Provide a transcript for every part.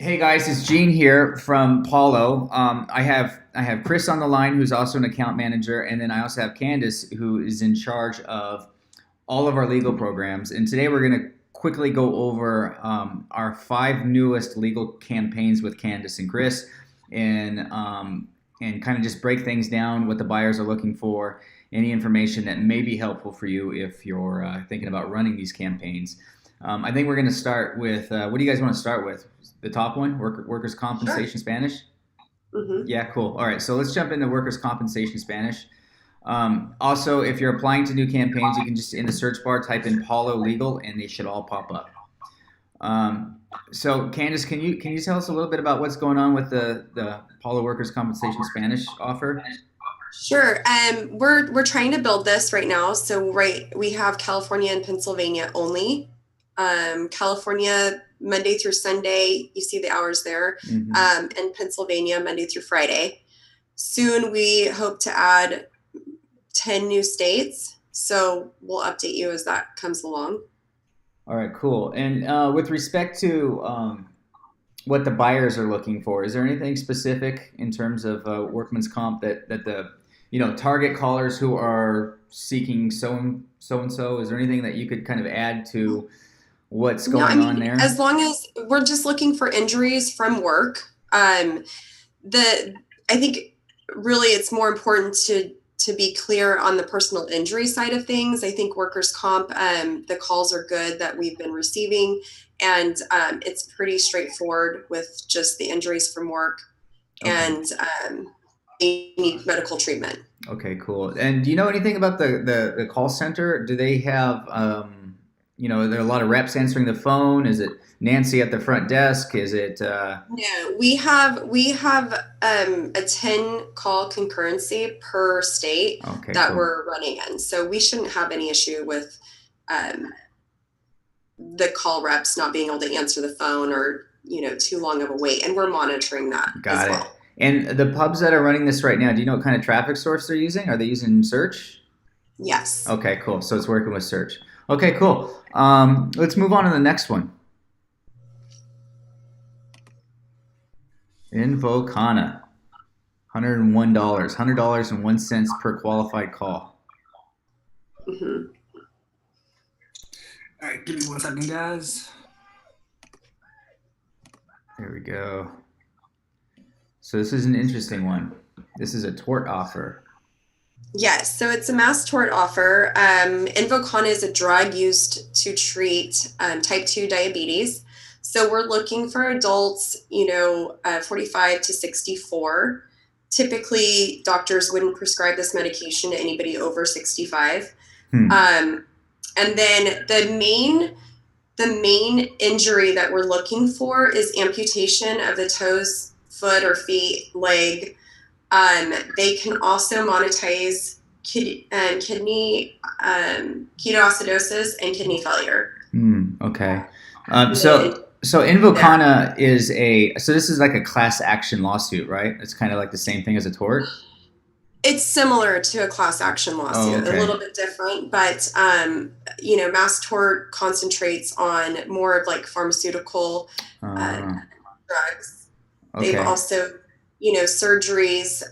Hey guys, it's Gene here from Palo. I have Chris on the line, who's also an account manager, and then I also have Candace, who is in charge of all of our legal programs. And today we're going to quickly go over our five newest legal campaigns with Candace and Chris, and kind of just break things down, what the buyers are looking for, any information that may be helpful for you if you're thinking about running these campaigns. I think we're going to start with what do you guys want to start with? The top one, workers' compensation. Sure. Spanish? Mm-hmm. Yeah, cool. All right, so let's jump into workers' compensation Spanish. Also, if you're applying to new campaigns, you can just in the search bar type in Palo Legal, and they should all pop up. So, Candace, can you tell us a little bit about what's going on with the Palo workers' compensation Spanish offer? Sure. We're trying to build this right now. So we have California and Pennsylvania only. California Monday through Sunday, you see the hours there, mm-hmm. And Pennsylvania Monday through Friday. Soon we hope to add 10 new states, so we'll update you as that comes along. All right, cool. And with respect to what the buyers are looking for, is there anything specific in terms of workman's comp that the target callers who are seeking so and so? Is there anything that you could kind of add to what's going on there? As long as we're just looking for injuries from work, I think really it's more important to be clear on the personal injury side of things. I think workers' comp, the calls are good that we've been receiving, and it's pretty straightforward with just the injuries from work, okay. And they need medical treatment. Okay, cool. And do you know anything about the call center? Do they have are there a lot of reps answering the phone? Is it Nancy at the front desk? Is it? No, we have a 10 call concurrency per state, okay, that cool. We're running in. So we shouldn't have any issue with the call reps not being able to answer the phone or too long of a wait. And we're monitoring that. Got it. Well. And the pubs that are running this right now, do you know what kind of traffic source they're using? Are they using search? Yes. Okay, cool. So it's working with search. Okay, cool. Let's move on to the next one. Invokana, $101, $100.01 per qualified call. Mm-hmm. All right, give me 1 second, guys. There we go. So this is an interesting one. This is a tort offer. Yes, so it's a mass tort offer. Invokana is a drug used to treat type 2 diabetes. So we're looking for adults, 45 to 64. Typically, doctors wouldn't prescribe this medication to anybody over 65. And then the main injury that we're looking for is amputation of the toes, foot or feet, leg. They can also monetize kidney ketoacidosis and kidney failure. Okay. So Invokana is this is like a class action lawsuit, right? It's kind of like the same thing as a tort? It's similar to a class action lawsuit, okay. A little bit different, but mass tort concentrates on more of like pharmaceutical drugs. Okay. They've also surgeries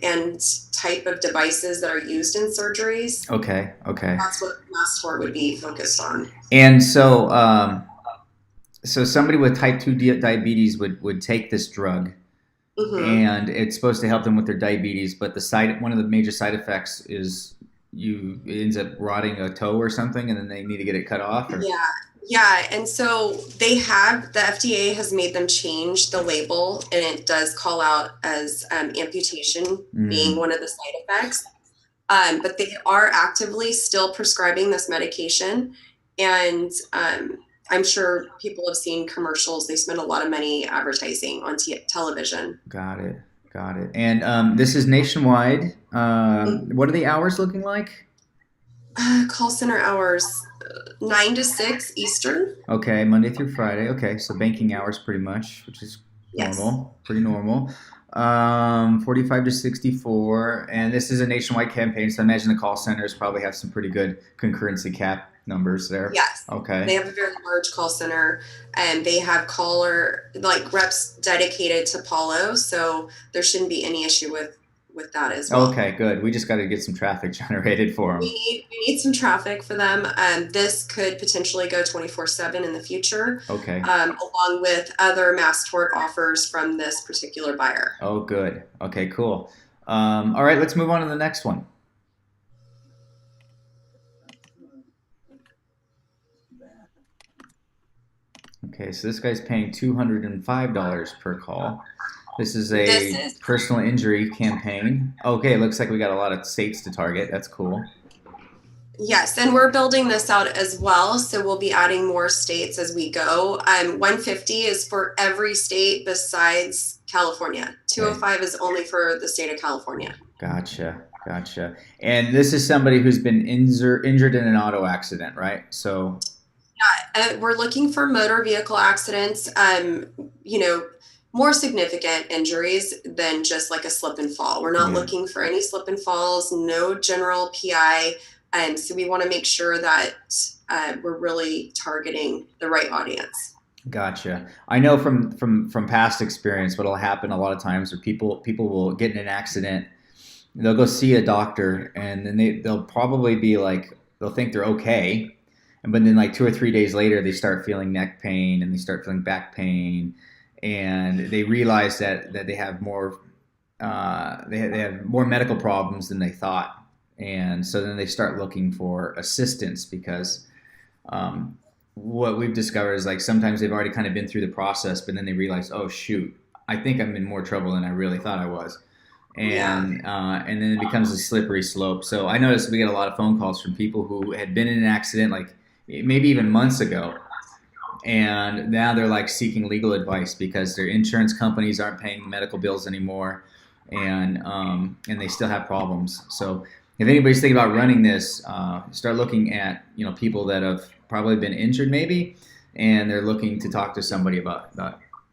and type of devices that are used in surgeries. Okay. That's what mass tort would be focused on. And so, so somebody with type 2 diabetes would take this drug, mm-hmm. and it's supposed to help them with their diabetes, but one of the major side effects is it ends up rotting a toe or something, and then they need to get it cut off? Or? Yeah, and so the FDA has made them change the label, and it does call out as amputation being one of the side effects. But they are actively still prescribing this medication, and I'm sure people have seen commercials. They spend a lot of money advertising on television. Got it. And this is nationwide. What are the hours looking like? Call center hours, 9 to 6 Eastern. Okay, Monday through Friday. Okay, so banking hours pretty much, which is normal, yes. Pretty normal. 45 to 64, and this is a nationwide campaign, so I imagine the call centers probably have some pretty good concurrency cap numbers there. Yes. They Okay. have a very large call center, and they have reps dedicated to Palo, so there shouldn't be any issue with that as well. Okay, good. We just got to get some traffic generated for them. We need some traffic for them. This could potentially go 24/7 in the future, Okay. along with other mass tort offers from this particular buyer. Oh, good. Okay, cool. All right, let's move on to the next one. Okay, so this guy's paying $205 per call. This is This a is personal injury campaign. Okay, looks like we got a lot of states to target. That's cool. Yes, and we're building this out as well, so we'll be adding more states as we go. 150 is for every state besides California. 205 is only for the state of California. Gotcha, gotcha. And this is somebody who's been injured in an auto accident, right? So, We're looking for motor vehicle accidents, more significant injuries than just like a slip and fall. We're not yeah, looking for any slip and falls, no general PI. So we want to make sure that we're really targeting the right audience. gotcha. I know from past experience, what'll happen a lot of times, are people will get in an accident, they'll go see a doctor, and then they'll probably be like, they'll think they're okay, but then like 2 or 3 days later they start feeling neck pain and they start feeling back pain, and they realize that they have more they have more medical problems than they thought, and so then they start looking for assistance because what we've discovered is like sometimes they've already kind of been through the process, but then they realize, oh shoot, I think I'm in more trouble than I really thought I was, Yeah. and then it becomes a slippery slope. So I noticed we get a lot of phone calls from people who had been in an accident like maybe even months ago, and now they're like seeking legal advice because their insurance companies aren't paying medical bills anymore, and they still have problems. So if anybody's thinking about running this, start looking at people that have probably been injured maybe, and they're looking to talk to somebody about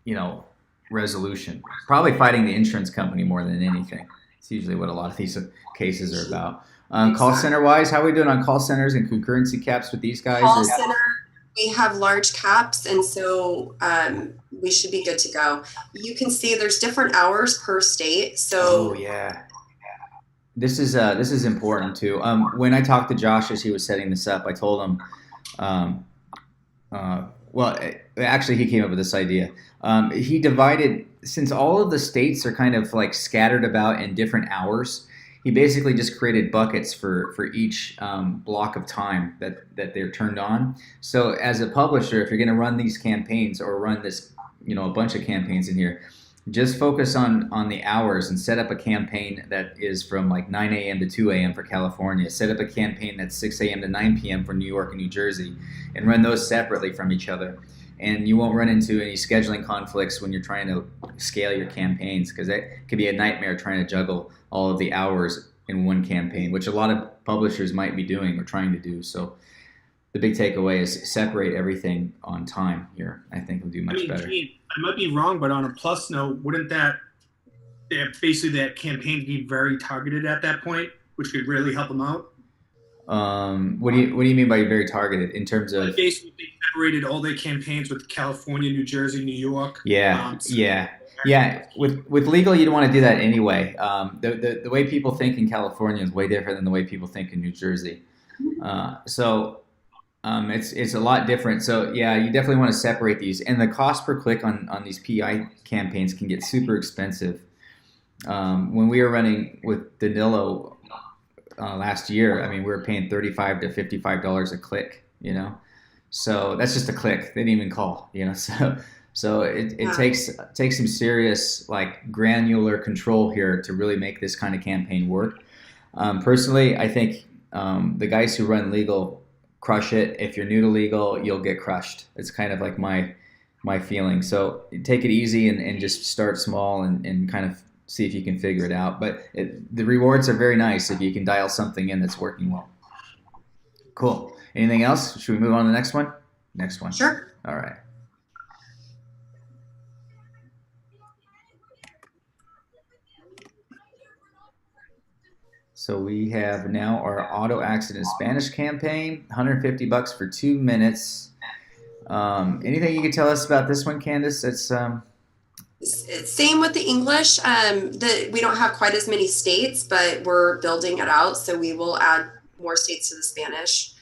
you know resolution. Probably fighting the insurance company more than anything. It's usually what a lot of these cases are about. Call Exactly. center wise, how are we doing on call centers and concurrency caps with these guys? Call center, we have large caps, and so we should be good to go. You can see there's different hours per state. Oh So yeah, this is important too. When I talked to Josh as he was setting this up, I told him, um, well, actually, he came up with this idea. He divided, since all of the states are kind of like scattered about in different hours. He basically just created buckets for each block of time that they're turned on. So as a publisher, if you're going to run these campaigns or run this, a bunch of campaigns in here, just focus on the hours and set up a campaign that is from like 9 a.m. to 2 a.m. for California. Set up a campaign that's 6 a.m. to 9 p.m. for New York and New Jersey, and run those separately from each other. And you won't run into any scheduling conflicts when you're trying to scale your campaigns, because that could be a nightmare trying to juggle all of the hours in one campaign, which a lot of publishers might be doing or trying to do. So the big takeaway is separate everything on time here. I think will do much better. Gene, I might be wrong, but on a plus note, wouldn't basically that campaign be very targeted at that point, which could really help them out? What do you mean by very targeted in terms of? Like basically, they separated all their campaigns with California, New Jersey, New York. Yeah, yeah. With legal, you don't want to do that anyway. The way people think in California is way different than the way people think in New Jersey. So it's a lot different. So yeah, you definitely want to separate these. And the cost per click on these PI campaigns can get super expensive. When we were running with Danilo last year, I mean, we were paying $35 to $55 a click. So that's just a click. They didn't even call. So it takes some serious like granular control here to really make this kind of campaign work. Personally, I think the guys who run legal crush it. If you're new to legal, you'll get crushed. It's kind of like my feeling. So take it easy and just start small and kind of see if you can figure it out. But the rewards are very nice if you can dial something in that's working well. Cool. Anything else? Should we move on to the next one? Next one. sure. All right. So we have now our auto accident Spanish campaign, $150 for 2 minutes. Anything you could tell us about this one, Candace? Same with the English. We don't have quite as many states, but we're building it out. So we will add more states to the Spanish.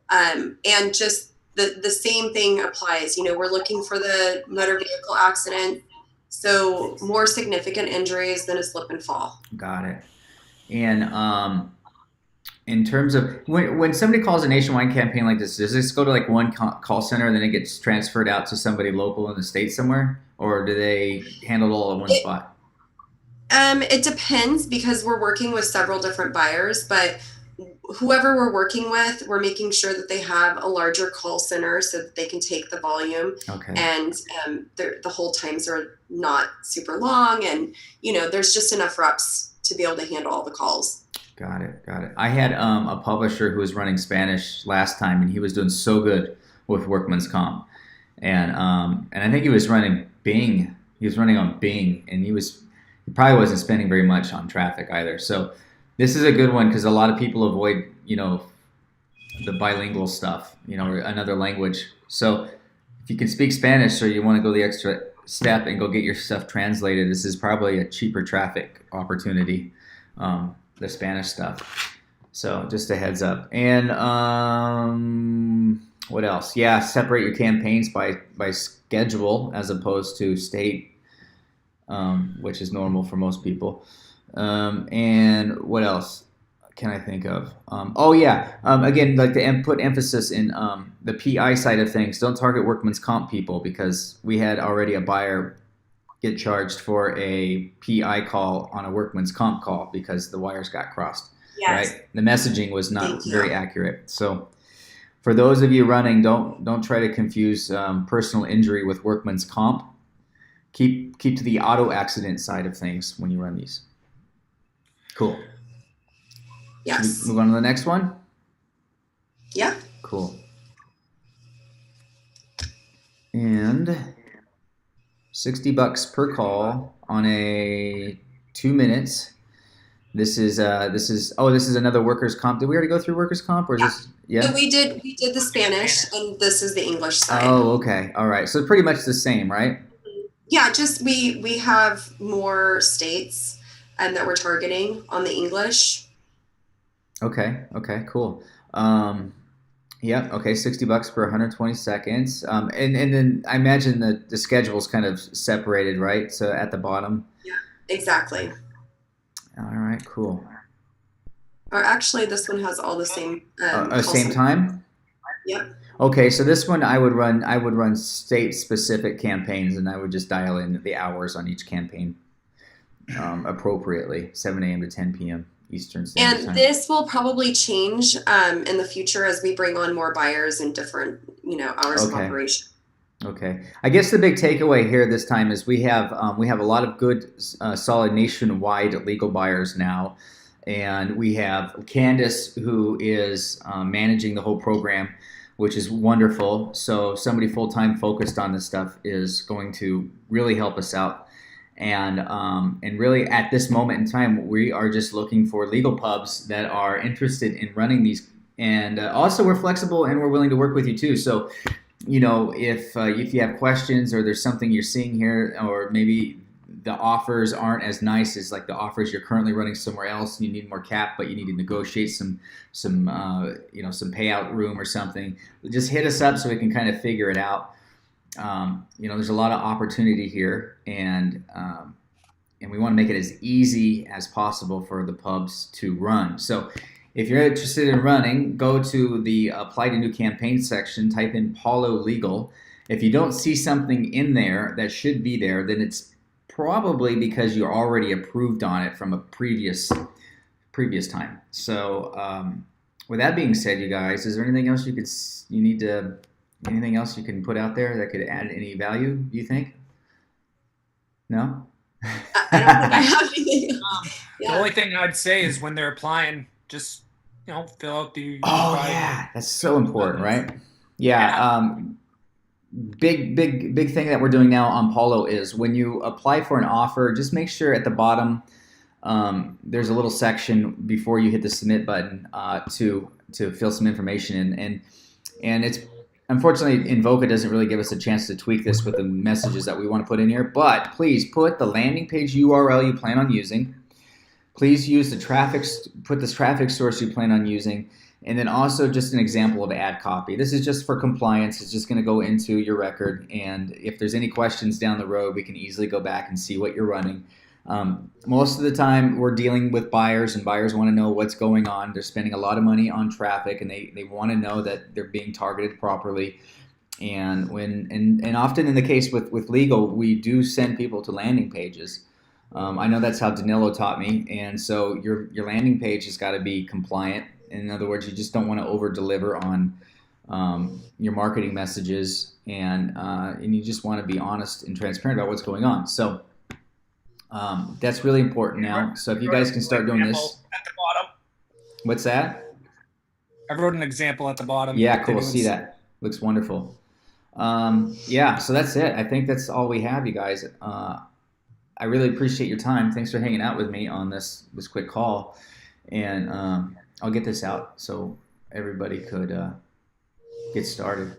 And just the same thing applies. You know, we're looking for the motor vehicle accident. So more significant injuries than a slip and fall. Got it. And in terms of when somebody calls a nationwide campaign like this, does this go to like one call center and then it gets transferred out to somebody local in the state somewhere? Or do they handle it all in one spot? It depends because we're working with several different buyers, but whoever we're working with, we're making sure that they have a larger call center so that they can take the volume. Okay. And the hold times are not super long, and you know, there's just enough reps to be able to handle all the calls. Got it. I had a publisher who was running Spanish last time, and he was doing so good with workman's comp, and I think he was running Bing. He was running on Bing, and he probably wasn't spending very much on traffic either. So this is a good one because a lot of people avoid, you know, the bilingual stuff, you know, or another language. So if you can speak Spanish or you want to go the extra step and go get your stuff translated, this is probably a cheaper traffic opportunity, the Spanish stuff. So just a heads up. And what else? Yeah, separate your campaigns by schedule as opposed to state, which is normal for most people. And what else can I think of? Again, like to put emphasis in the PI side of things. Don't target workman's comp people because we had already a buyer get charged for a PI call on a workman's comp call because the wires got crossed. Yes. Right? The messaging was not very accurate. So for those of you running, don't try to confuse personal injury with workman's comp. Keep to the auto accident side of things when you run these. Cool. Yes. Should we move on to the next one? Yeah. Cool. And $60 per call on a 2 minutes. This is another workers' comp. Did we already go through workers' comp or is this? Yeah. So we did the Spanish and this is the English side. Oh, okay. All right. So pretty much the same, right? Yeah, just we have more states that we're targeting on the English. Okay, cool. Yeah, okay, $60 per 120 seconds. And then I imagine the schedule's kind of separated, right? So at the bottom. Yeah, exactly. All right, cool. Or actually, this one has all the same. Same time? Yep. Okay, so this one I would run state-specific campaigns, and I would just dial in the hours on each campaign appropriately, 7 a.m. to 10 p.m. Eastern Standard Time. And this will probably change in the future as we bring on more buyers and different, hours of operation. Okay. I guess the big takeaway here this time is we have a lot of good, solid nationwide legal buyers now, and we have Candace who is managing the whole program, which is wonderful. So somebody full-time focused on this stuff is going to really help us out. And really at this moment in time, we are just looking for legal pubs that are interested in running these. And also we're flexible and we're willing to work with you too. So, if you have questions or there's something you're seeing here, or maybe the offers aren't as nice as like the offers you're currently running somewhere else, and you need more cap, but you need to negotiate some payout room or something, just hit us up so we can kind of figure it out. There's a lot of opportunity here, and we want to make it as easy as possible for the pubs to run. So if you're interested in running, go to the Apply to New Campaign section, type in Palo Legal. If you don't see something in there that should be there, then it's probably because you're already approved on it from a previous time. So with that being said, you guys, is there anything else anything else you can put out there that could add any value, do you think? No? I don't think I have anything. The only thing I'd say is when they're applying, just fill out the. Oh yeah, that's so important, right? Yeah. Big thing that we're doing now on Palo is when you apply for an offer, just make sure at the bottom there's a little section before you hit the submit button to fill some information in, and it's unfortunately Invoka doesn't really give us a chance to tweak this with the messages that we want to put in here. But please put the landing page URL you plan on using. Please use put this traffic source you plan on using, and then also just an example of ad copy. This is just for compliance. It's just going to go into your record, and if there's any questions down the road, we can easily go back and see what you're running. Most of the time, we're dealing with buyers, and buyers want to know what's going on. They're spending a lot of money on traffic, and they want to know that they're being targeted properly. And often in the case with legal, we do send people to landing pages. I know that's how Danilo taught me, and so your landing page has got to be compliant. In other words, you just don't want to over deliver on your marketing messages, and you just want to be honest and transparent about what's going on. So that's really important now. So if you guys can start doing this. At the bottom. What's that? I wrote an example at the bottom. Yeah, cool. See that? Looks wonderful. Yeah, so that's it. I think that's all we have, you guys. I really appreciate your time. Thanks for hanging out with me on this quick call. And I'll get this out so everybody could get started.